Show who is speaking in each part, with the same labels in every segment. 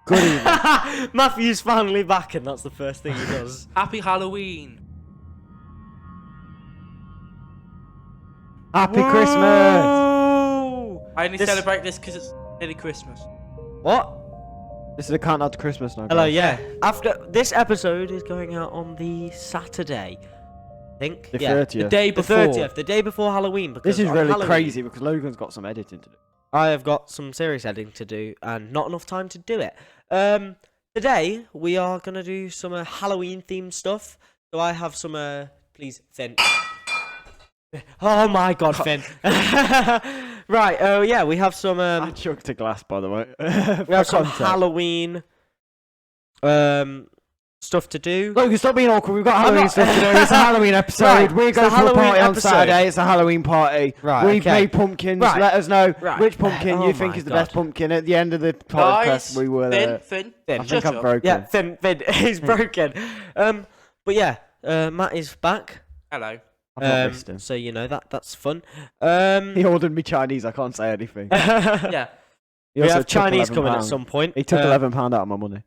Speaker 1: Good evening.
Speaker 2: Matthew's finally back, and that's the first thing he does.
Speaker 3: Happy Halloween.
Speaker 1: Happy Christmas.
Speaker 3: I only celebrate this because it's nearly Christmas.
Speaker 2: What?
Speaker 1: This is a countdown to Christmas now.
Speaker 2: Hello,
Speaker 1: guys.
Speaker 2: yeah. After this episode is going out on the Saturday, I think.
Speaker 1: The
Speaker 2: yeah.
Speaker 1: 30th.
Speaker 3: The day
Speaker 2: The
Speaker 3: before.
Speaker 2: 30th, the day before Halloween. Because
Speaker 1: This is
Speaker 2: on
Speaker 1: really
Speaker 2: Halloween,
Speaker 1: crazy because Logan's got some editing to do.
Speaker 2: I have got some serious editing to do and not enough time to do it. Today we are gonna do some Halloween themed stuff. So I have some. Please, Finn. Oh my God, Finn. Right. Oh yeah, we have some.
Speaker 1: I chucked a glass, by the way.
Speaker 2: We have some Halloween stuff to do.
Speaker 1: Logan, stop being awkward. We've got Halloween stuff to do. It's a Halloween episode.
Speaker 2: Right,
Speaker 1: We're
Speaker 2: it's a
Speaker 1: going to a
Speaker 2: Halloween
Speaker 1: party on
Speaker 2: episode.
Speaker 1: Saturday. It's a Halloween party.
Speaker 2: Right,
Speaker 1: We've
Speaker 2: okay.
Speaker 1: made pumpkins.
Speaker 2: Right.
Speaker 1: Let us know
Speaker 2: Right.
Speaker 1: which pumpkin
Speaker 2: Oh
Speaker 1: you think
Speaker 2: my
Speaker 1: is the
Speaker 2: God.
Speaker 1: best pumpkin. At the end of the
Speaker 3: Guys,
Speaker 1: podcast, we will.
Speaker 3: Finn,
Speaker 1: I think
Speaker 3: shut
Speaker 1: I'm
Speaker 3: up.
Speaker 1: broken.
Speaker 2: Yeah, Finn, he's broken. But yeah, Matt is back.
Speaker 3: Hello.
Speaker 1: I've not missed him.
Speaker 2: So you know that's fun.
Speaker 1: He ordered me Chinese. I can't say anything.
Speaker 3: Yeah.
Speaker 1: He
Speaker 2: We
Speaker 1: also
Speaker 2: have
Speaker 1: took
Speaker 2: Chinese
Speaker 1: £11.
Speaker 2: coming at some point.
Speaker 1: He took £11 out of my money.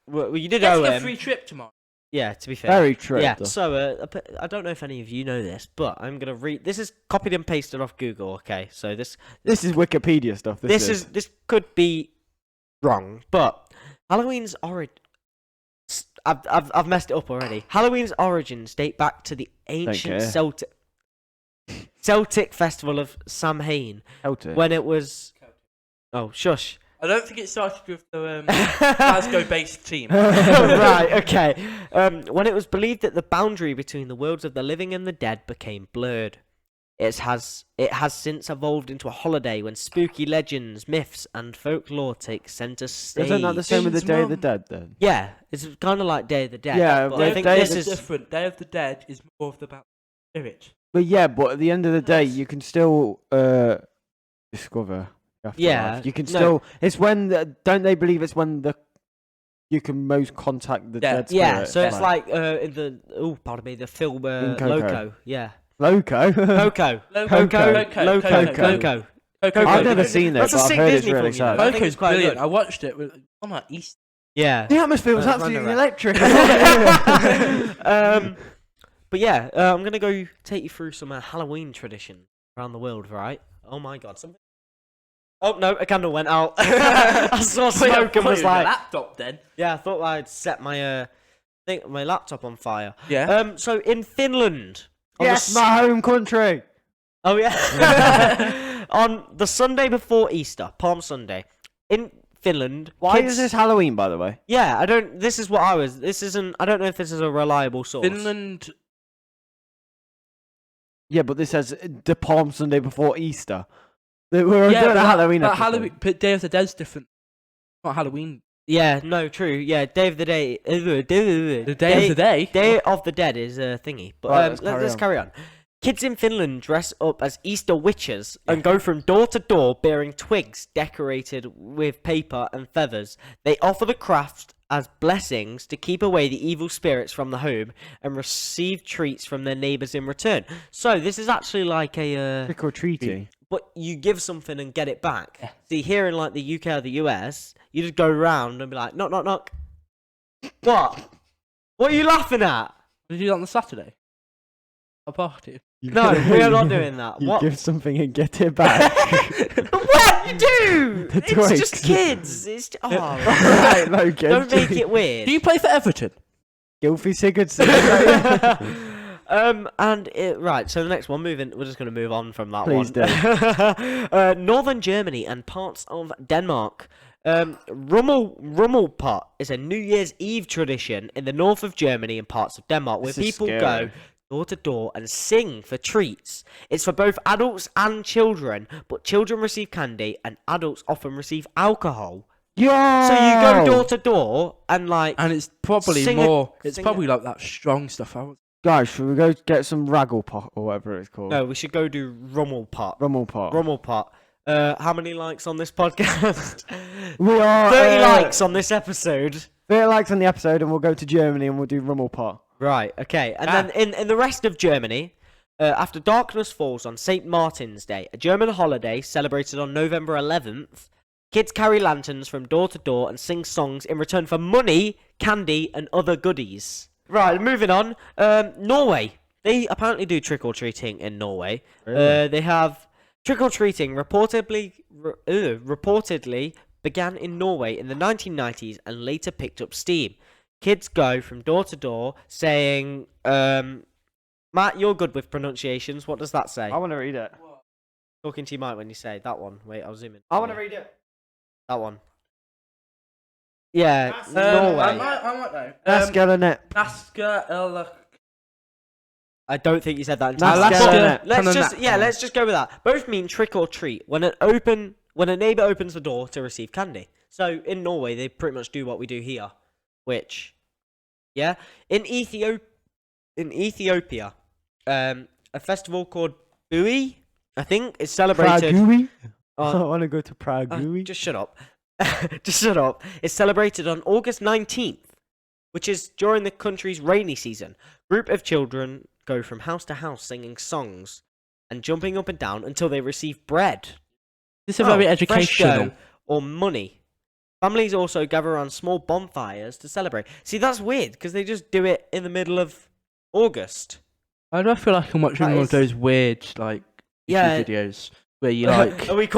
Speaker 2: Well, you did
Speaker 3: Let's
Speaker 2: owe
Speaker 3: get a
Speaker 2: him.
Speaker 3: free trip tomorrow.
Speaker 2: Yeah, to be fair.
Speaker 1: Very true.
Speaker 2: Yeah. So I don't know if any of you know this, but I'm gonna read. This is copied and pasted off Google. Okay, so this
Speaker 1: This is Wikipedia stuff.
Speaker 2: this could be wrong, but Halloween's origin. I've messed it up already. Halloween's origins date back to the ancient
Speaker 1: care.
Speaker 2: Celtic festival of Samhain,
Speaker 1: Celtic.
Speaker 2: when it was. Oh, shush.
Speaker 3: I don't think it started with the Glasgow-based team.
Speaker 2: Right, okay. When it was believed that the boundary between the worlds of the living and the dead became blurred. It has since evolved into a holiday when spooky legends, myths, and folklore take centre stage.
Speaker 1: Isn't that the same with the
Speaker 3: Finn's
Speaker 1: Day of the
Speaker 3: mum.
Speaker 1: Dead then?
Speaker 2: Yeah, it's kind of like Day of the Dead.
Speaker 1: Yeah,
Speaker 2: but
Speaker 1: Day
Speaker 2: I
Speaker 1: of
Speaker 2: think
Speaker 1: the Dead
Speaker 2: this
Speaker 3: is
Speaker 2: is
Speaker 3: different. Day of the Dead is more of about spirit.
Speaker 1: But yeah, but at the end of the day, you can still discover.
Speaker 2: Yeah,
Speaker 1: you can
Speaker 2: no.
Speaker 1: still. It's when don't they believe it's when you can most contact the dead spirit?
Speaker 2: Yeah, so it's like in the pardon me, the film
Speaker 1: In Coco.
Speaker 2: Loco. Yeah,
Speaker 1: Loco.
Speaker 2: Coco. Loco.
Speaker 1: I've never seen it,
Speaker 2: That's
Speaker 1: but
Speaker 2: a
Speaker 1: I've
Speaker 2: sick
Speaker 1: heard
Speaker 2: Disney
Speaker 1: it's really
Speaker 2: film, you know.
Speaker 1: sad.
Speaker 2: I think
Speaker 3: Coco's
Speaker 2: it's quite
Speaker 3: brilliant.
Speaker 2: good.
Speaker 3: I watched it on like Easter.
Speaker 2: Yeah.
Speaker 1: The atmosphere was
Speaker 2: Run
Speaker 1: absolutely
Speaker 2: around.
Speaker 1: electric.
Speaker 2: But yeah, I'm gonna go take you through some Halloween tradition around the world, right? Oh my God, something. Oh no, a candle went out. I saw smoke and was like,
Speaker 3: laptop then.
Speaker 2: yeah, I thought I'd set my my laptop on fire.
Speaker 3: Yeah.
Speaker 2: So in Finland. on the
Speaker 1: Yes, my home country.
Speaker 2: Oh yeah. On the Sunday before Easter, Palm Sunday, in Finland.
Speaker 1: Why
Speaker 2: kids-
Speaker 1: is this Halloween, by the way?
Speaker 2: Yeah, I don't. This is what I was. This isn't. I don't know if this is a reliable source.
Speaker 3: Finland.
Speaker 1: Yeah, but this says the Palm Sunday before Easter. We're doing a Halloween
Speaker 3: but
Speaker 1: episode.
Speaker 3: Halloween, but Day of the Dead's different. It's not Halloween.
Speaker 2: Yeah. No. True. Yeah. Day of the Day.
Speaker 3: The Day of the Day.
Speaker 2: Day of the Dead is a thingy. But
Speaker 1: Right,
Speaker 2: let's carry on. Kids in Finland dress up as Easter witches and go from door to door bearing twigs decorated with paper and feathers. They offer the craft as blessings to keep away the evil spirits from the home and receive treats from their neighbours in return. So this is actually like a...
Speaker 1: Trick or treating.
Speaker 2: but you give something and get it back. See, here in like the UK or the US, you just go around and be like, knock, knock, knock. What? What are you laughing at?
Speaker 3: Did you do that on the Saturday? A party.
Speaker 2: No, we are not doing that.
Speaker 1: You
Speaker 2: What?
Speaker 1: give something and get it back.
Speaker 2: What you do?
Speaker 1: The
Speaker 2: It's
Speaker 1: twigs.
Speaker 2: just kids. It's oh,
Speaker 1: Right, Logan.
Speaker 2: don't make it weird.
Speaker 3: Do you play for Everton?
Speaker 1: Gylfi Sigurdsson.
Speaker 2: Right. So the next one, moving. We're just going to move on from that
Speaker 1: Please
Speaker 2: one. Northern Germany and parts of Denmark. Rummelpot is a New Year's Eve tradition in the north of Germany and parts of Denmark, where
Speaker 1: This is
Speaker 2: people
Speaker 1: scary.
Speaker 2: go door to door and sing for treats. It's for both adults and children, but children receive candy and adults often receive alcohol.
Speaker 1: Yo!
Speaker 2: So you go door to door and like.
Speaker 3: And it's probably
Speaker 2: Sing
Speaker 3: more.
Speaker 2: it-
Speaker 3: It's
Speaker 2: sing
Speaker 3: probably like that strong stuff.
Speaker 1: Guys, should we go get some Ragglepot or whatever it's called?
Speaker 2: No, we should go do Rummelpot.
Speaker 1: Rummelpot.
Speaker 2: Rummelpot. How many likes on this podcast?
Speaker 1: We are
Speaker 2: 30 likes on this episode.
Speaker 1: 30 likes on the episode, and we'll go to Germany and we'll do Rummelpot.
Speaker 2: Right, okay. And then in the rest of Germany, after darkness falls on St. Martin's Day, a German holiday celebrated on November 11th, Kids carry lanterns from door to door and sing songs in return for money, candy, and other goodies. Right, moving on. Norway. They apparently do trick-or-treating in Norway.
Speaker 1: Really?
Speaker 2: They have trick-or-treating reportedly began in Norway in the 1990s and later picked up steam. Kids go from door to door saying, Matt, you're good with pronunciations. What does that say?
Speaker 1: I want to read it.
Speaker 2: Talking to you, Mike, when you say that one. Wait, I'll zoom in.
Speaker 1: I want to read it.
Speaker 2: That one. Yeah,
Speaker 3: I
Speaker 2: Norway.
Speaker 3: might know.
Speaker 1: Naskalanep.
Speaker 2: I don't think you said that.
Speaker 1: Naskalanep.
Speaker 2: Let's just go with that. Both mean trick or treat. When a neighbor opens the door to receive candy. So in Norway, they pretty much do what we do here, which, yeah, in Ethiopia, a festival called Bui, I think, is celebrated.
Speaker 1: Pragui?
Speaker 2: on-
Speaker 1: I want to go to Pragui.
Speaker 2: Just shut up. Just shut up. It's celebrated on August 19th, which is during the country's rainy season. Group of children go from house to house singing songs and jumping up and down until they receive bread.
Speaker 3: This is very educational.
Speaker 2: fresh dough, or money. Families also gather around small bonfires to celebrate. See, that's weird because they just do it in the middle of August.
Speaker 3: I do feel like I'm watching one of those weird like YouTube videos where you like.
Speaker 2: Are you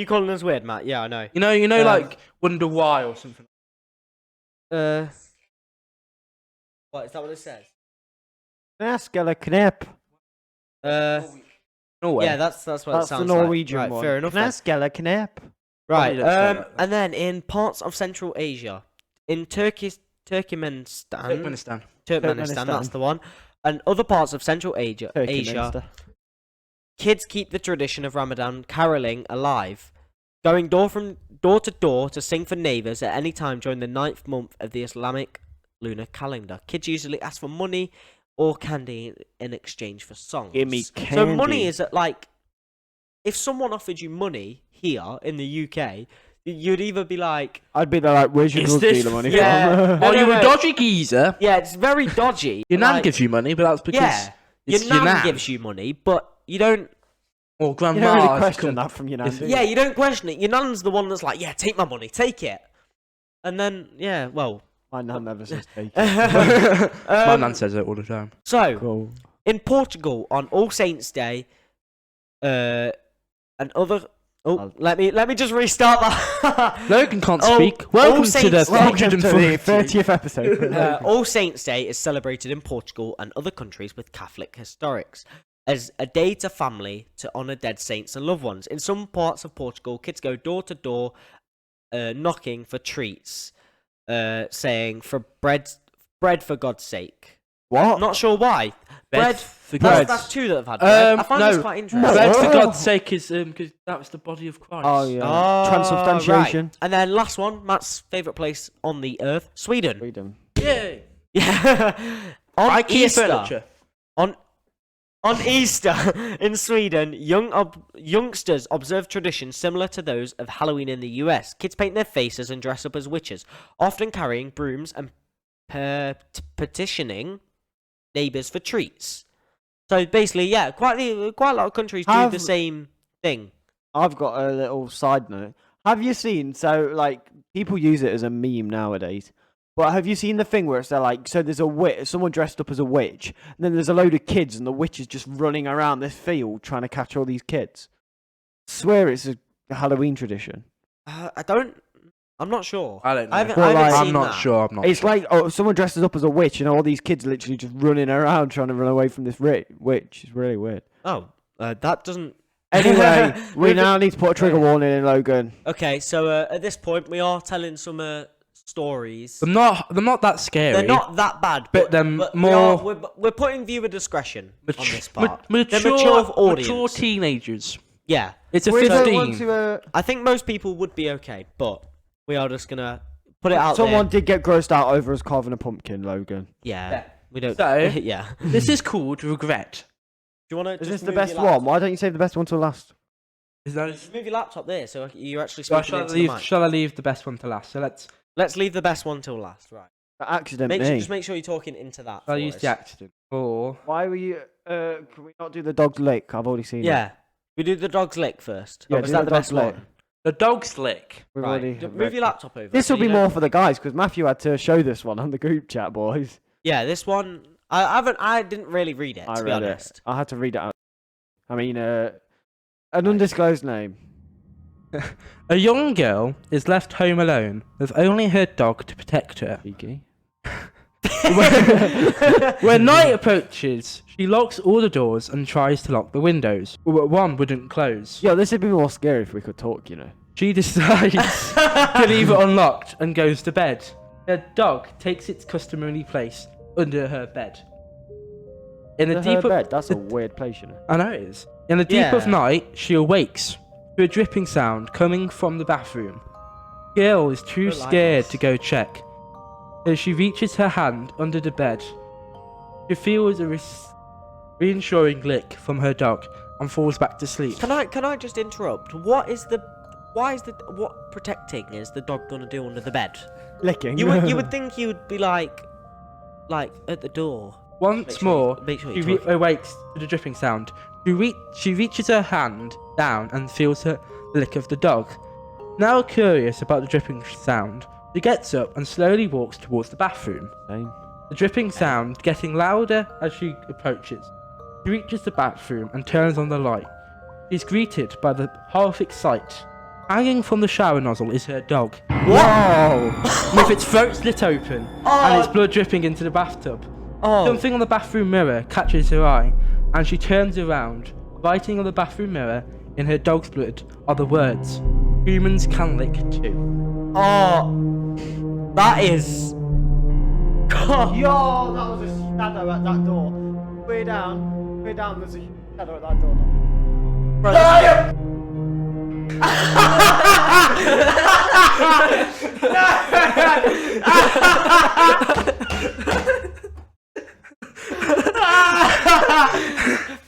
Speaker 2: calling us weird, Matt? Yeah, I know.
Speaker 3: You know, like Wonder Why or something.
Speaker 2: What is that? What it says?
Speaker 1: Naskalanep.
Speaker 3: Norway.
Speaker 2: Yeah, that's what it
Speaker 1: That's
Speaker 2: sounds
Speaker 1: the Norwegian
Speaker 2: like. Right,
Speaker 1: one.
Speaker 2: fair enough. then.
Speaker 1: Naskalanep.
Speaker 2: Right,
Speaker 3: Probably don't say like that.
Speaker 2: and then in parts of Central Asia, in Turkmenistan, that's the one, and other parts of Central Asia, kids keep the tradition of Ramadan caroling alive, going door to door to sing for neighbours at any time during the 9th month of the Islamic lunar calendar. Kids usually ask for money or candy in exchange for songs.
Speaker 1: Give me candy.
Speaker 2: So money is like, if someone offered you money here in the UK, you'd either be like,
Speaker 1: I'd be there like, where's your
Speaker 3: Is
Speaker 1: drug
Speaker 3: this-
Speaker 1: dealer money
Speaker 2: Yeah.
Speaker 1: from?
Speaker 3: Oh, you're
Speaker 2: no.
Speaker 3: a dodgy geezer.
Speaker 2: yeah, it's very dodgy.
Speaker 3: Your nan
Speaker 2: like,
Speaker 3: gives you money, but that's because
Speaker 2: yeah,
Speaker 3: it's
Speaker 2: your nan gives you money, but you don't.
Speaker 3: or
Speaker 1: You
Speaker 3: grandma.
Speaker 1: don't really
Speaker 3: has
Speaker 1: question
Speaker 3: come-
Speaker 1: that from your nan, do you?
Speaker 2: Yeah, you don't question it. Your nan's the one that's like, yeah, take my money, take it, and then yeah, well.
Speaker 1: My nan never says take it.
Speaker 3: My nan says it all the time.
Speaker 2: So
Speaker 1: Cool.
Speaker 2: in Portugal on All Saints Day, and other. Oh, let me just restart that.
Speaker 3: Logan can't
Speaker 2: Oh,
Speaker 3: speak. Welcome to
Speaker 2: Saints
Speaker 3: the
Speaker 2: Day.
Speaker 1: Welcome to the
Speaker 3: 140th.
Speaker 1: 30th episode.
Speaker 2: All Saints Day is celebrated in Portugal and other countries with Catholic historics as a day to family to honour dead saints and loved ones. In some parts of Portugal, kids go door to door, knocking for treats, saying for bread for God's sake.
Speaker 1: What?
Speaker 2: I'm not sure why. Bread.
Speaker 3: for God's
Speaker 2: That's two that have had bread. I find
Speaker 3: no,
Speaker 2: this quite interesting.
Speaker 3: Bread for
Speaker 1: Oh.
Speaker 3: God's sake is because that was the body of Christ.
Speaker 1: Oh, yeah.
Speaker 2: Oh,
Speaker 1: Transubstantiation.
Speaker 2: right. And then last one, Matt's favourite place on the earth, Sweden.
Speaker 1: Freedom.
Speaker 3: Yay.
Speaker 2: Yeah. On
Speaker 3: IKEA
Speaker 2: Easter.
Speaker 3: furniture.
Speaker 2: On Easter in Sweden, youngsters observe traditions similar to those of Halloween in the US. Kids paint their faces and dress up as witches, often carrying brooms and petitioning neighbours for treats. So basically, yeah, quite a lot of countries do the same thing.
Speaker 1: I've got a little side note. Have you seen, so like, people use it as a meme nowadays, but have you seen the thing where it's like, so there's a witch, someone dressed up as a witch, and then there's a load of kids, and the witch is just running around this field trying to catch all these kids? Swear it's a Halloween tradition.
Speaker 2: I'm not sure.
Speaker 3: I don't know.
Speaker 2: I haven't
Speaker 3: I'm
Speaker 2: seen
Speaker 3: not
Speaker 2: that.
Speaker 3: sure. I'm not.
Speaker 1: It's
Speaker 3: sure.
Speaker 1: like, oh, someone dresses up as a witch, and all these kids are literally just running around trying to run away from this witch. It's really weird.
Speaker 2: Oh, that doesn't.
Speaker 1: Anyway, we now need to put a trigger warning in, Logan.
Speaker 2: Okay, so at this point, we are telling some stories.
Speaker 3: They're not that scary.
Speaker 2: They're not that bad,
Speaker 3: But they're more-
Speaker 2: we're putting viewer discretion on this
Speaker 3: Ma-
Speaker 2: part.
Speaker 3: mature,
Speaker 2: They're mature audience.
Speaker 3: mature teenagers.
Speaker 2: Yeah,
Speaker 3: It's a
Speaker 1: We don't
Speaker 3: 15.
Speaker 1: want to,
Speaker 2: I think most people would be okay, but we are just gonna put it out
Speaker 1: someone
Speaker 2: there.
Speaker 1: did get grossed out over us carving a pumpkin, Logan.
Speaker 2: Yeah, we don't.
Speaker 3: So-
Speaker 2: yeah. Do
Speaker 3: This is called regret.
Speaker 2: you want to?
Speaker 1: Is this the best one? Why don't you save the best one till last?
Speaker 3: Is that?
Speaker 2: Just move your laptop there, so you're actually
Speaker 3: So
Speaker 2: speaking into the mic.
Speaker 3: shall I leave the best one to last? So
Speaker 2: Let's leave the best one till last, right?
Speaker 1: Accident
Speaker 2: Just make sure you're talking into that.
Speaker 3: I'll
Speaker 2: for
Speaker 3: use
Speaker 2: us.
Speaker 3: the accident. Or
Speaker 1: Why were you? Can we not do the dog's lick? I've already seen it.
Speaker 2: Yeah, we do the dog's lick first.
Speaker 1: Yeah,
Speaker 2: Was
Speaker 1: do
Speaker 2: that
Speaker 1: the
Speaker 2: the best
Speaker 1: dog's lick.
Speaker 2: one?
Speaker 3: The dog's lick.
Speaker 1: We've
Speaker 2: Right,
Speaker 1: already
Speaker 2: move
Speaker 1: read
Speaker 2: your laptop over.
Speaker 1: This
Speaker 2: so
Speaker 1: will be
Speaker 2: you
Speaker 1: more
Speaker 2: don't-
Speaker 1: for the guys because Matthew had to show this one on the group chat, boys.
Speaker 2: Yeah, this one. I didn't really read it,
Speaker 1: I
Speaker 2: to be
Speaker 1: read
Speaker 2: honest.
Speaker 1: it. I had to read it out. I mean, an undisclosed name.
Speaker 3: A young girl is left home alone with only her dog to protect her.
Speaker 1: Cheeky.
Speaker 3: When night approaches, she locks all the doors and tries to lock the windows, but one wouldn't close.
Speaker 1: Yo, this would be more scary if we could talk, you know.
Speaker 3: She decides to leave it unlocked and goes to bed. Her dog takes its customary place under her bed. In the
Speaker 1: Under
Speaker 3: deep
Speaker 1: her
Speaker 3: of
Speaker 1: bed, that's a weird place, you know.
Speaker 3: I know it is. In the deep of
Speaker 2: Yeah.
Speaker 3: night, she awakes to a dripping sound coming from the bathroom. Girl is too
Speaker 2: Don't like
Speaker 3: scared
Speaker 2: this.
Speaker 3: to go check. So she reaches her hand under the bed. She feels a reassuring lick from her dog and falls back to sleep.
Speaker 2: Can I just interrupt? What protecting is the dog gonna do under the bed?
Speaker 1: Licking.
Speaker 2: You would think he would be like at the door.
Speaker 3: Once more,
Speaker 2: Make sure
Speaker 3: she
Speaker 2: you
Speaker 3: awakes to the dripping sound. She reaches her hand down and feels the lick of the dog. Now curious about the dripping sound, she gets up and slowly walks towards the bathroom.
Speaker 1: Same.
Speaker 3: The dripping sound getting louder as she approaches. She reaches the bathroom and turns on the light. She's greeted by the horrific sight. Hanging from the shower nozzle is her dog,
Speaker 1: Whoa!
Speaker 3: with its throat slit open and its blood dripping into the bathtub.
Speaker 2: Oh,
Speaker 3: Something on the bathroom mirror catches her eye, and she turns around. Writing on the bathroom mirror in her dog's blood are the words, "Humans can lick too."
Speaker 2: that is. God.
Speaker 1: Yo, that was a shadow at that door. Way down, there's a shadow at that door.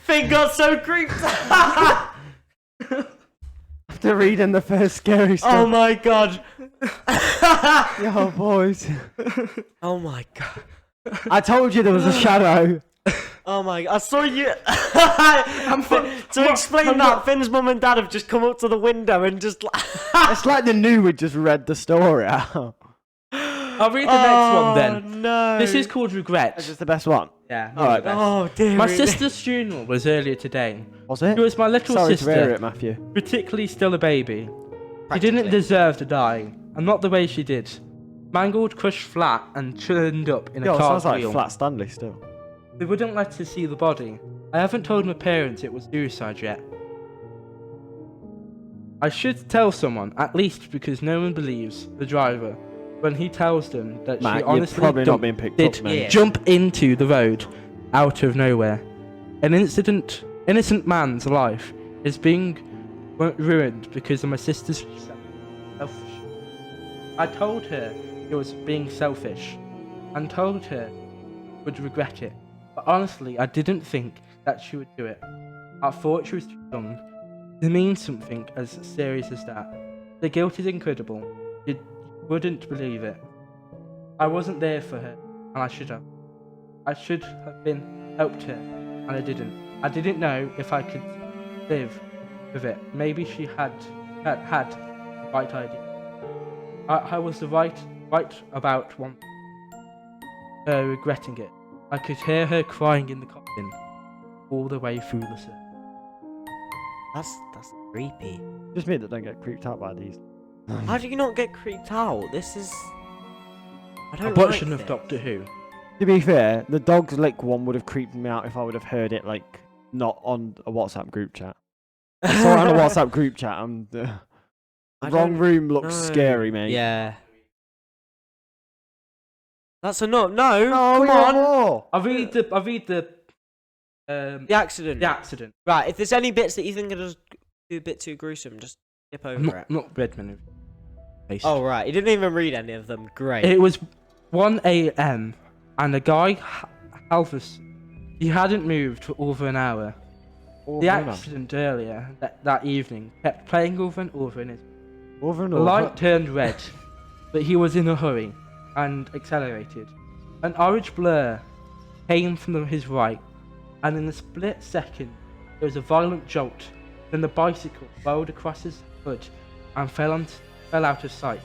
Speaker 2: Finn got so creeped.
Speaker 1: After reading the first scary
Speaker 2: Oh
Speaker 1: stuff.
Speaker 2: my god.
Speaker 1: Yo, boys.
Speaker 2: Oh my god.
Speaker 1: I told you there was a shadow.
Speaker 2: Oh my god. I saw you. To explain that, Finn's mum and dad have just come up to the window and just like.
Speaker 1: It's like they knew we'd just read the story out.
Speaker 3: I'll read the next one then.
Speaker 2: No.
Speaker 3: This is called Regret.
Speaker 1: Is this the best one?
Speaker 3: Yeah.
Speaker 1: Alright,
Speaker 2: Oh dear.
Speaker 3: My sister's funeral was earlier today.
Speaker 1: Was it?
Speaker 3: She was my little
Speaker 1: Sorry to hear
Speaker 3: sister,
Speaker 1: it, Matthew.
Speaker 3: particularly still a baby. She
Speaker 2: Practically.
Speaker 3: didn't deserve to die, and not the way she did. Mangled, crushed flat, and churned up in a
Speaker 1: Yo, it
Speaker 3: car's
Speaker 1: sounds like
Speaker 3: wheel.
Speaker 1: Flat Stanley still.
Speaker 3: They wouldn't let her see the body. I haven't told my parents it was suicide yet. I should tell someone, at least because no one believes the driver when he tells them that
Speaker 1: Matt,
Speaker 3: she
Speaker 1: you're
Speaker 3: honestly
Speaker 1: probably not being picked
Speaker 3: did
Speaker 1: up, mate.
Speaker 2: Yeah.
Speaker 3: jump into the road out of nowhere. An innocent man's life is being ruined because of my sister's selfish. I told her it was being selfish and told her would regret it. But honestly, I didn't think that she would do it. I thought she was too young to mean something as serious as that. The guilt is incredible. You wouldn't believe it. I wasn't there for her, and I should have. I should have helped her, and I didn't. I didn't know if I could live with it. Maybe she had the right idea. I was right about one. Her regretting it. I could hear her crying in the coffin all the way through the service.
Speaker 2: That's creepy.
Speaker 1: Just me that don't get creeped out by these.
Speaker 2: How do you not get creeped out? This is. I
Speaker 3: I
Speaker 2: don't
Speaker 3: watched
Speaker 2: like
Speaker 3: enough
Speaker 2: this.
Speaker 3: Doctor Who.
Speaker 1: To be fair, the dog's lick one would have creeped me out if I would have heard it like not on a WhatsApp group chat. I saw it on a WhatsApp group chat and the
Speaker 2: I
Speaker 1: wrong
Speaker 2: don't
Speaker 1: room looks
Speaker 2: know.
Speaker 1: scary, mate.
Speaker 2: Yeah. That's enough. No,
Speaker 1: Oh,
Speaker 2: come on.
Speaker 1: on.
Speaker 3: I read the
Speaker 2: The accident.
Speaker 3: the accident.
Speaker 2: Right. If there's any bits that you think are just a bit too gruesome, just skip over it.
Speaker 3: Not Redmond.
Speaker 2: Oh right. He didn't even read any of them. Great.
Speaker 3: It was 1 a.m. and a guy, Alvis, he hadn't moved for over an hour. The accident earlier that evening kept playing over and over in his.
Speaker 1: Over and
Speaker 3: The
Speaker 1: over.
Speaker 3: light turned red, but he was in a hurry and accelerated. An orange blur came from his right, and in a split second, there was a violent jolt. Then the bicycle rolled across his hood and fell out of sight.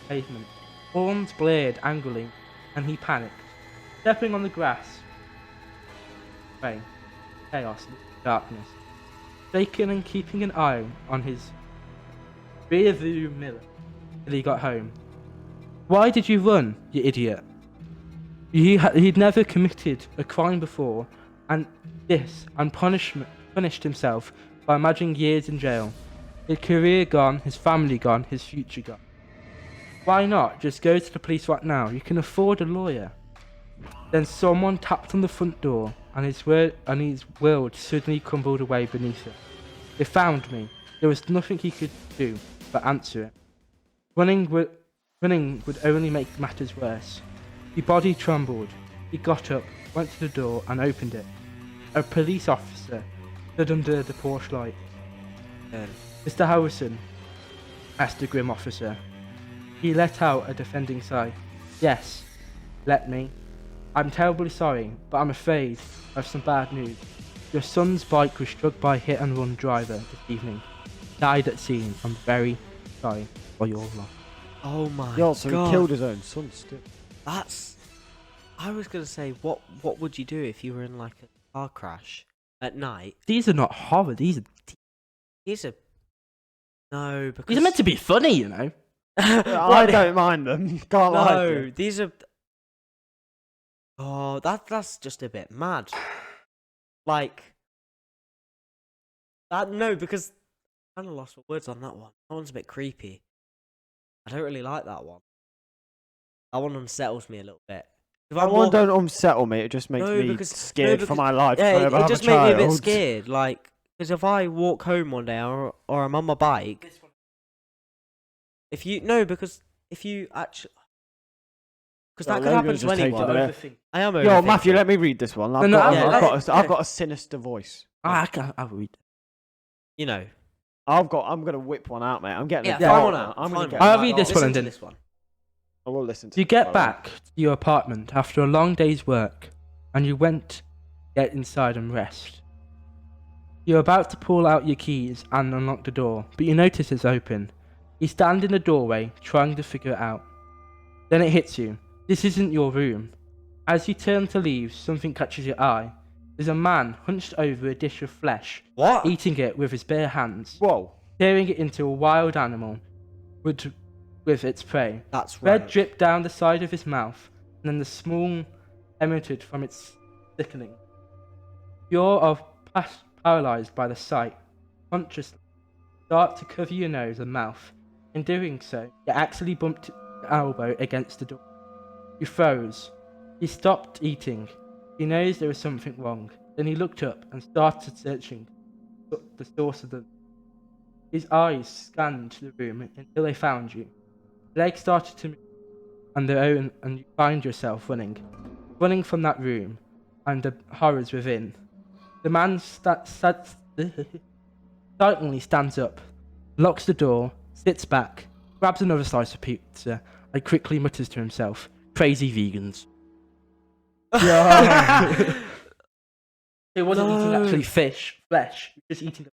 Speaker 3: Pavement. Horns blared angrily, and he panicked, stepping on the grass. Rain, chaos, darkness. Shaking and keeping an eye on his rearview mirror till he got home. Why did you run, you idiot? He'd never committed a crime before, and punished himself by imagining years in jail. His career gone, his family gone, his future gone. Why not just go to the police right now? You can afford a lawyer. Then someone tapped on the front door, and his world suddenly crumbled away beneath him. They found me. There was nothing he could do but answer it. Running would only make matters worse. His body trembled. He got up, went to the door, and opened it. A police officer stood under the porch light. Mr. Harrison, asked the grim officer. He let out a defending sigh. Yes, let me. I'm terribly sorry, but I'm afraid I have some bad news. Your son's bike was struck by a hit-and-run driver this evening. Died at scene. I'm very sorry for your loss.
Speaker 2: Oh my
Speaker 1: Yeah, so
Speaker 2: god.
Speaker 1: he killed his own son still.
Speaker 2: That's. I was gonna say, what would you do if you were in like a car crash at night?
Speaker 3: These are not horror. These
Speaker 2: These are
Speaker 3: are meant to be funny, you know.
Speaker 1: I don't mind them. Can't lie to you.
Speaker 2: These are. Oh, that's just a bit mad. Like that. No, because I kind of lost my words on that one. That one's a bit creepy. I don't really like that one. That one unsettles me a little bit. If
Speaker 1: That one don't unsettle me. It just makes me scared for my life.
Speaker 2: Yeah,
Speaker 1: whenever I
Speaker 2: it
Speaker 1: have
Speaker 2: just
Speaker 1: a
Speaker 2: makes me a bit
Speaker 1: child.
Speaker 2: scared. Like, because if I walk home one day or I'm on my bike, because if you actually. Because that could happen to anyone. I am
Speaker 1: Yo, Matthew, let me read this one. I've got a sinister voice.
Speaker 3: I'll read.
Speaker 2: You know.
Speaker 1: I'm gonna whip one out, mate. I'm getting
Speaker 2: Yeah,
Speaker 1: a
Speaker 2: find
Speaker 1: dart
Speaker 2: one
Speaker 1: now.
Speaker 2: out.
Speaker 1: I'm gonna get.
Speaker 3: I'll read this one and
Speaker 2: Listen
Speaker 3: then.
Speaker 2: to this one.
Speaker 1: I will listen to.
Speaker 3: You get back to your apartment after a long day's work, and you went to get inside and rest. You're about to pull out your keys and unlock the door, but you notice it's open. You stand in the doorway, trying to figure it out. Then it hits you. This isn't your room. As you turn to leave, something catches your eye. There's a man hunched over a dish of flesh,
Speaker 2: What?
Speaker 3: eating it with his bare hands,
Speaker 1: Whoa.
Speaker 3: tearing it into a wild animal with its prey.
Speaker 2: That's
Speaker 3: Red
Speaker 2: right.
Speaker 3: dripped down the side of his mouth, and then the small emitted from its sickening. You're paralyzed by the sight. Consciously, start to cover your nose and mouth. In doing so, you actually bumped your elbow against the door. You froze. He stopped eating. He knows there was something wrong. Then he looked up and started searching the source of the. His eyes scanned the room until they found you. Legs started to move on their own, and you find yourself running from that room and the horrors within. The man silently stands up, locks the door, sits back, grabs another slice of pizza, and quickly mutters to himself, "Crazy vegans."
Speaker 1: Yeah.
Speaker 3: He wasn't eating actually flesh. He was just eating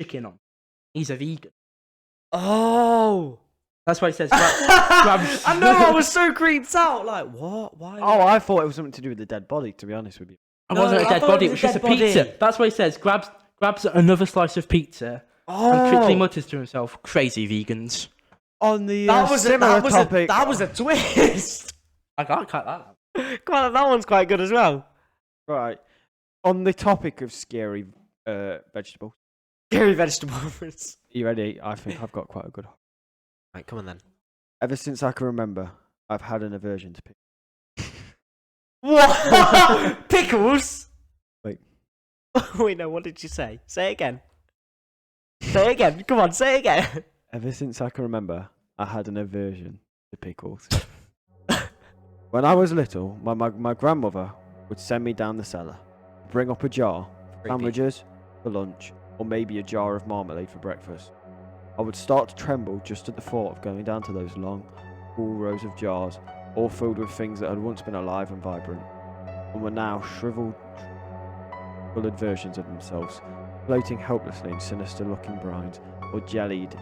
Speaker 3: chicken on. He's a vegan.
Speaker 2: Oh.
Speaker 3: That's why he says grabs.
Speaker 2: I know. I was so creeped out. Like, what? Why?
Speaker 1: Oh, I thought it was something to do with the dead body. To be honest with you.
Speaker 3: It wasn't a
Speaker 2: I
Speaker 3: dead
Speaker 2: thought
Speaker 3: body.
Speaker 2: it
Speaker 3: It
Speaker 2: was
Speaker 3: was
Speaker 2: a
Speaker 3: just a
Speaker 2: dead body.
Speaker 3: pizza. That's why he says grabs another slice of pizza and quickly mutters to himself, "Crazy vegans."
Speaker 1: On the
Speaker 2: That was
Speaker 1: similar topic.
Speaker 2: that was a twist.
Speaker 3: I can't cut that out.
Speaker 2: Come on, that one's quite good as well.
Speaker 1: Right. On the topic of scary vegetables.
Speaker 2: Scary vegetables.
Speaker 1: You ready? I think I've got quite a good.
Speaker 2: Right, come on then.
Speaker 1: Ever since I can remember, I've had an aversion to pickles.
Speaker 2: What? Pickles?
Speaker 1: Wait.
Speaker 2: Wait, no, what did you say? Say it again. Say it again. Come on, say it again.
Speaker 1: Ever since I can remember, I had an aversion to pickles. When I was little, my grandmother would send me down the cellar, bring up a jar for sandwiches for lunch, or maybe a jar of marmalade for breakfast. I would start to tremble just at the thought of going down to those long, cool rows of jars, all filled with things that had once been alive and vibrant, and were now shriveled, coloured versions of themselves, floating helplessly in sinister-looking brines, or jellied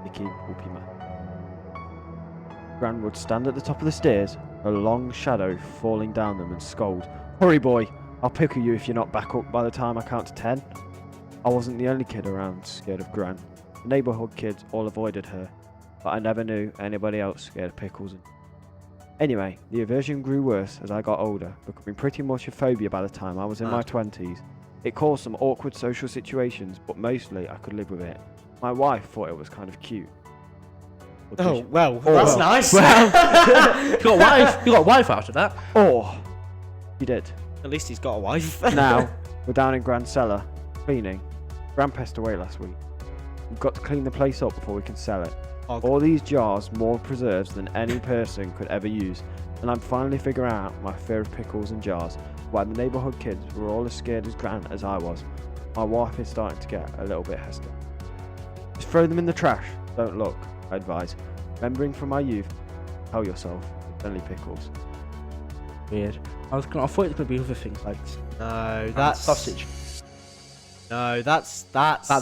Speaker 1: in Nicky Whoopie Man. Gran would stand at the top of the stairs, her long shadow falling down them, and scold, "Hurry, boy! I'll pickle you if you're not back up by the time I count to 10. I wasn't the only kid around scared of Gran. The neighbourhood kids all avoided her, but I never knew anybody else scared of pickles. Anyway, the aversion grew worse as I got older, becoming pretty much a phobia by the time I was in my 20s. It caused some awkward social situations, but mostly I could live with it. My wife thought it was kind of cute.
Speaker 2: Oh, well, that's nice.
Speaker 3: Well, you got a wife out of that.
Speaker 1: Oh, you did.
Speaker 2: At least he's got a wife.
Speaker 1: Now, we're down in Gran cellar, cleaning. Gran passed away last week. We've got to clean the place up before we can sell it. All these jars, more preserves than any person could ever use, and I'm finally figuring out my fear of pickles and jars. Why the neighbourhood kids were all as scared as Gran as I was. My wife is starting to get a little bit hesitant. Just throw them in the trash. Don't look, I advise. Remembering from my youth, tell yourself, it's only pickles.
Speaker 3: Weird. I thought it was gonna be other things like
Speaker 2: No, that's
Speaker 3: sausage.
Speaker 2: No, that's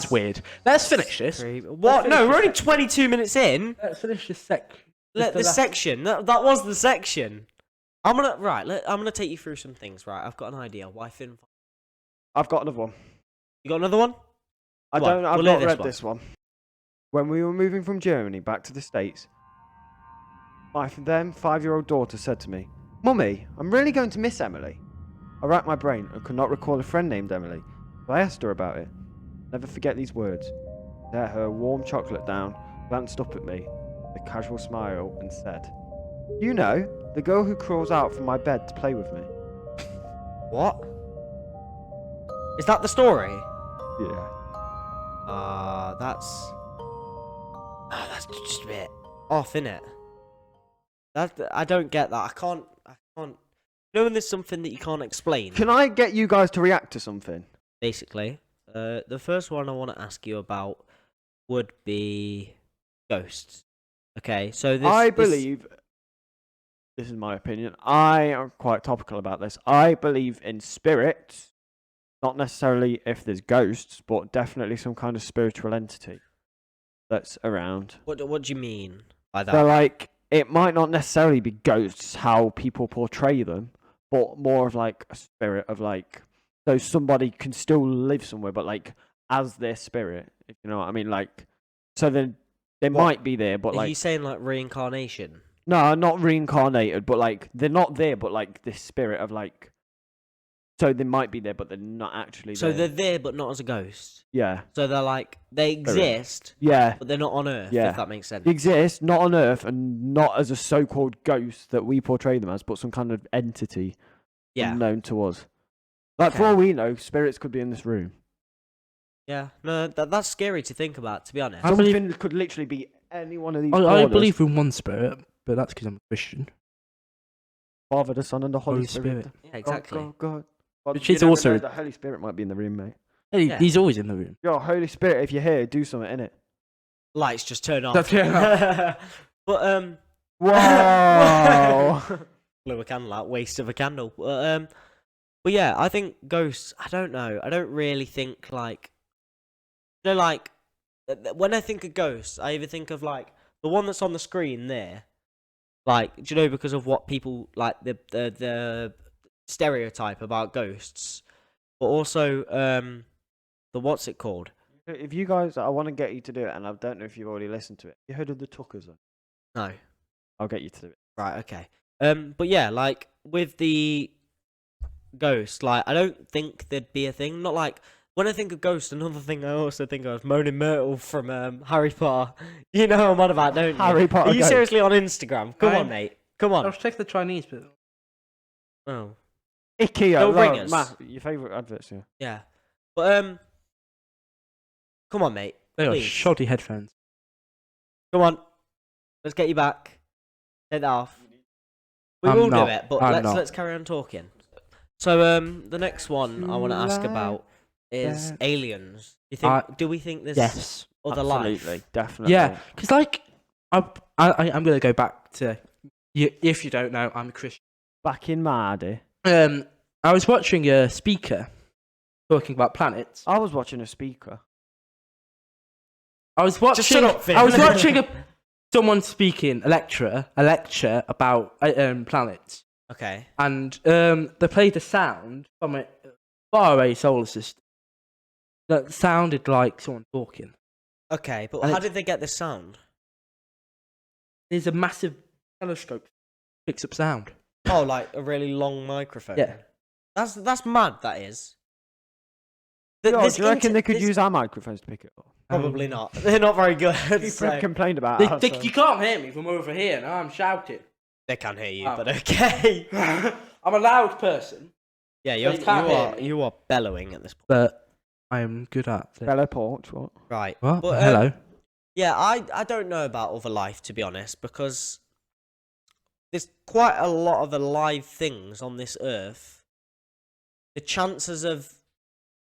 Speaker 3: weird. Let's finish this.
Speaker 2: What? No, we're only 22 minutes in.
Speaker 3: Let's finish this
Speaker 2: Section. That was the section. I'm gonna take you through some things. Right, I've got an idea. Why Finn?
Speaker 1: I've got another one.
Speaker 2: You got another one?
Speaker 1: I've
Speaker 2: We'll
Speaker 1: not
Speaker 2: hear
Speaker 1: read this one. When we were moving from Germany back to the States, my then 5-year-old daughter said to me, "Mummy, I'm really going to miss Emily." I racked my brain and could not recall a friend named Emily, so I asked her about it. Never forget these words. Set her warm chocolate down, glanced up at me with a casual smile and said, "You know, the girl who crawls out from my bed to play with me."
Speaker 2: What? Is that the story?
Speaker 1: Yeah.
Speaker 2: That's just a bit off, innit? I don't get that. I can't. You know when there's something that you can't explain?
Speaker 1: Can I get you guys to react to something?
Speaker 2: Basically, the first one I want to ask you about would be ghosts. Okay, so
Speaker 1: I believe, this is my opinion, I am quite topical about this. I believe in spirits, not necessarily if there's ghosts, but definitely some kind of spiritual entity that's around.
Speaker 2: What do you mean by that?
Speaker 1: So, like, it might not necessarily be ghosts, how people portray them, but more of, like, a spirit of, like, so somebody can still live somewhere, but, like, as their spirit, if you know what I mean. Like, so then they might be there, but,
Speaker 2: Are
Speaker 1: like...
Speaker 2: you saying, like, reincarnation?
Speaker 1: No, not reincarnated, but, like, they're not there, but, like, this spirit of, like... So they might be there, but they're not actually
Speaker 2: So
Speaker 1: there.
Speaker 2: they're there, but not as a ghost.
Speaker 1: Yeah.
Speaker 2: So they're like, they exist,
Speaker 1: Yeah.
Speaker 2: but they're not on Earth,
Speaker 1: Yeah.
Speaker 2: if that makes sense.
Speaker 1: They exist, not on Earth, and not as a so-called ghost that we portray them as, but some kind of entity unknown to us. Like, for all we know, spirits could be in this room.
Speaker 2: Yeah, no, that's scary to think about, to be honest.
Speaker 1: Something could literally be any one of these
Speaker 3: I
Speaker 1: corners.
Speaker 3: believe in one spirit, but that's because I'm a Christian.
Speaker 1: Father, the Son, and the Holy
Speaker 3: Holy
Speaker 1: Spirit.
Speaker 3: Spirit.
Speaker 2: Yeah, exactly.
Speaker 1: God.
Speaker 3: Which
Speaker 1: You
Speaker 3: is
Speaker 1: never
Speaker 3: also-
Speaker 1: know, the Holy Spirit might be in the room, mate.
Speaker 3: Hey,
Speaker 2: Yeah.
Speaker 3: he's always in the room.
Speaker 1: Yo, Holy Spirit, if you're here, do something, innit?
Speaker 2: Lights just turn off.
Speaker 3: That's it.
Speaker 2: But,
Speaker 1: Wow.
Speaker 2: blew a candle out, waste of a candle. But yeah, I think ghosts, I don't know. I don't really think, like, you know, like, when I think of ghosts, I either think of, like, the one that's on the screen there. Like, do you know, because of what people, like, the stereotype about ghosts. But also, the what's it called?
Speaker 1: If you guys, I want to get you to do it, and I don't know if you've already listened to it. You heard of the Tuckers?
Speaker 2: No.
Speaker 1: I'll get you to do it.
Speaker 2: Right, okay. But yeah, like, with the ghost, like, I don't think there'd be a thing. Not like, when I think of ghost, another thing I also think of Moaning Myrtle from Harry Potter. You know what I'm on about, don't you?
Speaker 1: Harry Potter
Speaker 2: Are you
Speaker 1: ghost.
Speaker 2: seriously on Instagram? Come on, mate. Come on.
Speaker 3: I'll check the Chinese bit.
Speaker 2: Oh,
Speaker 1: IKEA.
Speaker 2: No
Speaker 1: no,
Speaker 2: ringers.
Speaker 1: your favourite adverts, yeah.
Speaker 2: yeah. But, come on, mate.
Speaker 3: They are
Speaker 2: Please.
Speaker 3: shoddy headphones.
Speaker 2: Come on. Let's get you back. Take that off. We
Speaker 3: I'm
Speaker 2: will
Speaker 3: not.
Speaker 2: do it, but
Speaker 3: I'm not.
Speaker 2: let's carry on talking. So, the next one I want to ask about is aliens. Do we think there's
Speaker 3: Yes.
Speaker 2: other
Speaker 1: Absolutely,
Speaker 2: life?
Speaker 1: definitely.
Speaker 3: Yeah, because like, I'm going to go back to, if you don't know, I'm a Christian.
Speaker 1: Back in my day.
Speaker 3: I was watching a speaker talking about planets.
Speaker 1: I was watching a speaker.
Speaker 3: I was watching.
Speaker 2: Just shut up, Finn.
Speaker 3: I was watching someone speaking a lecture about planets,
Speaker 2: Okay.
Speaker 3: and they played a sound from a faraway solar system that sounded like someone talking.
Speaker 2: Okay, but
Speaker 3: And
Speaker 2: how
Speaker 3: it's-
Speaker 2: did they get this sound?
Speaker 3: There's a massive telescope that picks up sound.
Speaker 2: Oh, like a really long microphone.
Speaker 3: Yeah.
Speaker 2: That's mad. That is.
Speaker 1: Yo,
Speaker 2: This
Speaker 1: do you reckon they could
Speaker 2: this-
Speaker 1: use our microphones to pick it up?
Speaker 2: Probably not. They're not very good.
Speaker 1: People
Speaker 2: so-
Speaker 1: have complained about it.
Speaker 3: You can't hear me from over here. Now I'm shouting.
Speaker 2: They can't hear you,
Speaker 3: Oh.
Speaker 2: but okay.
Speaker 3: I'm a loud person,
Speaker 2: Yeah,
Speaker 3: They can't hear me.
Speaker 2: you are bellowing at this point.
Speaker 3: but I am good at it.
Speaker 1: Fellow Porch, what?
Speaker 2: Right.
Speaker 3: What?
Speaker 2: But,
Speaker 3: Hello.
Speaker 2: Yeah, I don't know about other life, to be honest, because there's quite a lot of alive things on this earth. The chances of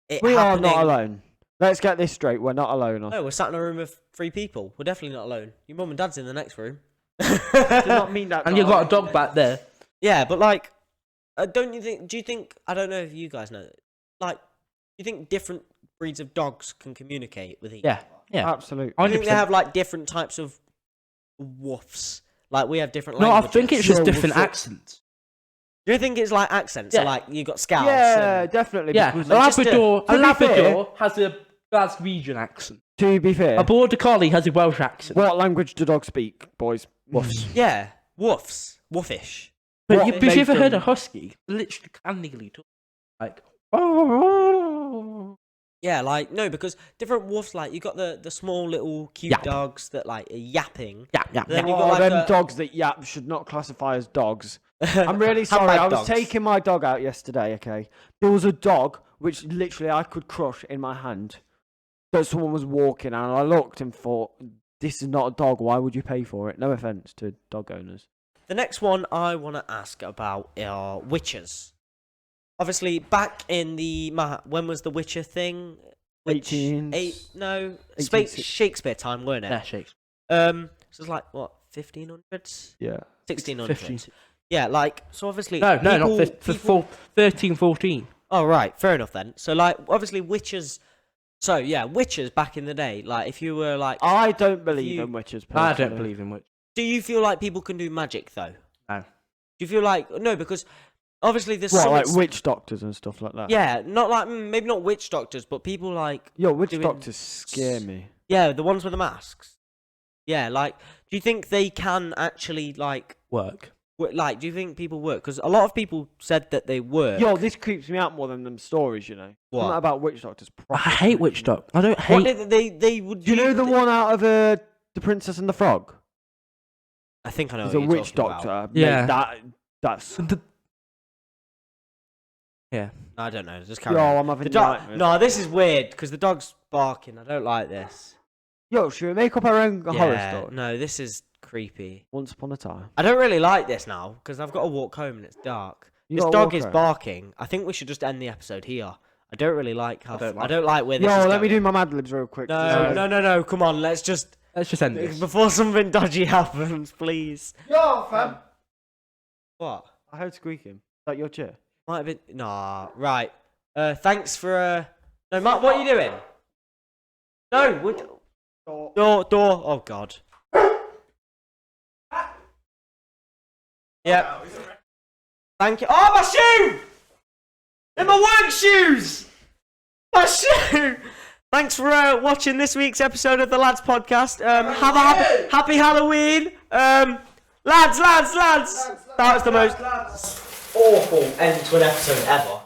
Speaker 2: it
Speaker 1: We are
Speaker 2: happening...
Speaker 1: not alone. Let's get this straight. We're not alone.
Speaker 2: No, we're sat in a room of 3 people. We're definitely not alone. Your mum and dad's in the next room.
Speaker 1: I did not mean that.
Speaker 3: And you've got a dog back there.
Speaker 2: Yeah, but like, don't you think? Do you think? I don't know if you guys know. Like, do you think different breeds of dogs can communicate with each?
Speaker 3: Yeah. Yeah.
Speaker 1: Absolutely.
Speaker 2: I think they
Speaker 3: 100%.
Speaker 2: have like different types of woofs. Like we have different
Speaker 3: No, I
Speaker 2: languages.
Speaker 3: think it's just
Speaker 1: Sure,
Speaker 3: different
Speaker 1: we'll-
Speaker 3: accents.
Speaker 2: Do you think it's like accents?
Speaker 3: Yeah.
Speaker 2: So like you got Scouse.
Speaker 1: Yeah,
Speaker 2: and-
Speaker 1: definitely.
Speaker 3: Yeah,
Speaker 1: because-
Speaker 3: a
Speaker 2: just
Speaker 3: Labrador,
Speaker 1: to be
Speaker 3: Labrador has a Glaswegian accent.
Speaker 1: To be fair,
Speaker 3: A Border Collie has a Welsh accent.
Speaker 1: what language do dogs speak, boys?
Speaker 3: Woofs.
Speaker 2: Yeah, woofs, woofish.
Speaker 3: But
Speaker 1: What
Speaker 3: have you
Speaker 1: made
Speaker 3: ever heard a
Speaker 1: them-
Speaker 3: husky literally cannily talk? Like,
Speaker 2: Yeah, like no, because different woofs. Like you got the small little cute
Speaker 3: Yap.
Speaker 2: dogs that like are yapping.
Speaker 3: yeah.
Speaker 2: Then you
Speaker 1: Oh,
Speaker 2: got like
Speaker 1: them
Speaker 2: a-
Speaker 1: dogs that yap should not classify as dogs. I'm really sorry.
Speaker 2: Handbag
Speaker 1: I was
Speaker 2: dogs.
Speaker 1: taking my dog out yesterday. Okay, there was a dog which literally I could crush in my hand. That someone was walking, and I looked and thought, "This is not a dog. Why would you pay for it?" No offense to dog owners.
Speaker 2: The next one I want to ask about are witches. Obviously, back in the when was the Witcher thing?
Speaker 1: 1860.
Speaker 2: Shakespeare time, weren't it?
Speaker 3: Yeah, shakes.
Speaker 2: So it's like what 1500s,
Speaker 1: Yeah.
Speaker 2: 1600s. Yeah, like so. Obviously,
Speaker 3: No, not
Speaker 2: people-
Speaker 3: 13, 14.
Speaker 2: Oh right, fair enough then. So like, obviously, witches. So yeah, witches back in the day. Like, if you were like,
Speaker 1: I don't believe
Speaker 2: you-
Speaker 1: in witches.
Speaker 3: I don't
Speaker 1: personally.
Speaker 3: believe in witch.
Speaker 2: do you feel like people can do magic though?
Speaker 3: No.
Speaker 2: Do you feel like no? Because obviously there's
Speaker 1: What,
Speaker 2: some
Speaker 1: like witch doctors and stuff like that?
Speaker 2: yeah, not like maybe not witch doctors, but people like
Speaker 1: Yo, witch
Speaker 2: doing
Speaker 1: doctors scare me.
Speaker 2: yeah, the ones with the masks. Yeah, like, do you think they can actually like
Speaker 3: Work.
Speaker 2: like? Do you think people work? Because a lot of people said that they work.
Speaker 1: Yo, this creeps me out more than them stories, you know.
Speaker 2: What?
Speaker 1: Something about witch doctors.
Speaker 3: I
Speaker 1: proper
Speaker 3: hate
Speaker 1: creeps
Speaker 3: witch
Speaker 1: me out.
Speaker 3: doctor. I don't
Speaker 2: What
Speaker 3: hate.
Speaker 2: did they would
Speaker 1: Do you know the one out of The Princess and the Frog?
Speaker 2: I think I know.
Speaker 1: There's a
Speaker 2: what you're
Speaker 1: witch
Speaker 2: talking
Speaker 1: doctor.
Speaker 2: about.
Speaker 1: Mate,
Speaker 3: Yeah.
Speaker 1: that's.
Speaker 3: Yeah.
Speaker 2: I don't know. Just carry
Speaker 1: Yo,
Speaker 2: on.
Speaker 1: I'm having
Speaker 2: The dog.
Speaker 1: nightmares.
Speaker 2: No, this is weird because the dog's barking. I don't like this.
Speaker 1: Yo, should we make up our own horror
Speaker 2: Yeah,
Speaker 1: story?
Speaker 2: no, this is creepy.
Speaker 1: Once upon a time.
Speaker 2: I don't really like this now because I've got to walk home and it's dark.
Speaker 1: You
Speaker 2: This
Speaker 1: gotta
Speaker 2: dog
Speaker 1: walk
Speaker 2: is
Speaker 1: home.
Speaker 2: barking. I think we should just end the episode here. I don't really like how. I
Speaker 3: don't
Speaker 2: don't
Speaker 3: like
Speaker 2: like where this
Speaker 1: Yo,
Speaker 2: is
Speaker 1: let me
Speaker 2: going.
Speaker 1: do my Mad Libs real quick.
Speaker 2: No. Come on, let's just
Speaker 3: Let's just end this.
Speaker 2: before something dodgy happens, please.
Speaker 1: Yo, fam.
Speaker 2: What?
Speaker 1: I heard squeaking. Is that your chair?
Speaker 2: Might have been. Nah. Right. Thanks for. No, Matt. What are you doing? No. Door. Oh God. Yeah. Thank you. Oh, my shoe! They're my work shoes! My shoe! Thanks for watching this week's episode of the Lads Podcast. Have a happy Halloween. Lads. That was the most awful end to an episode ever.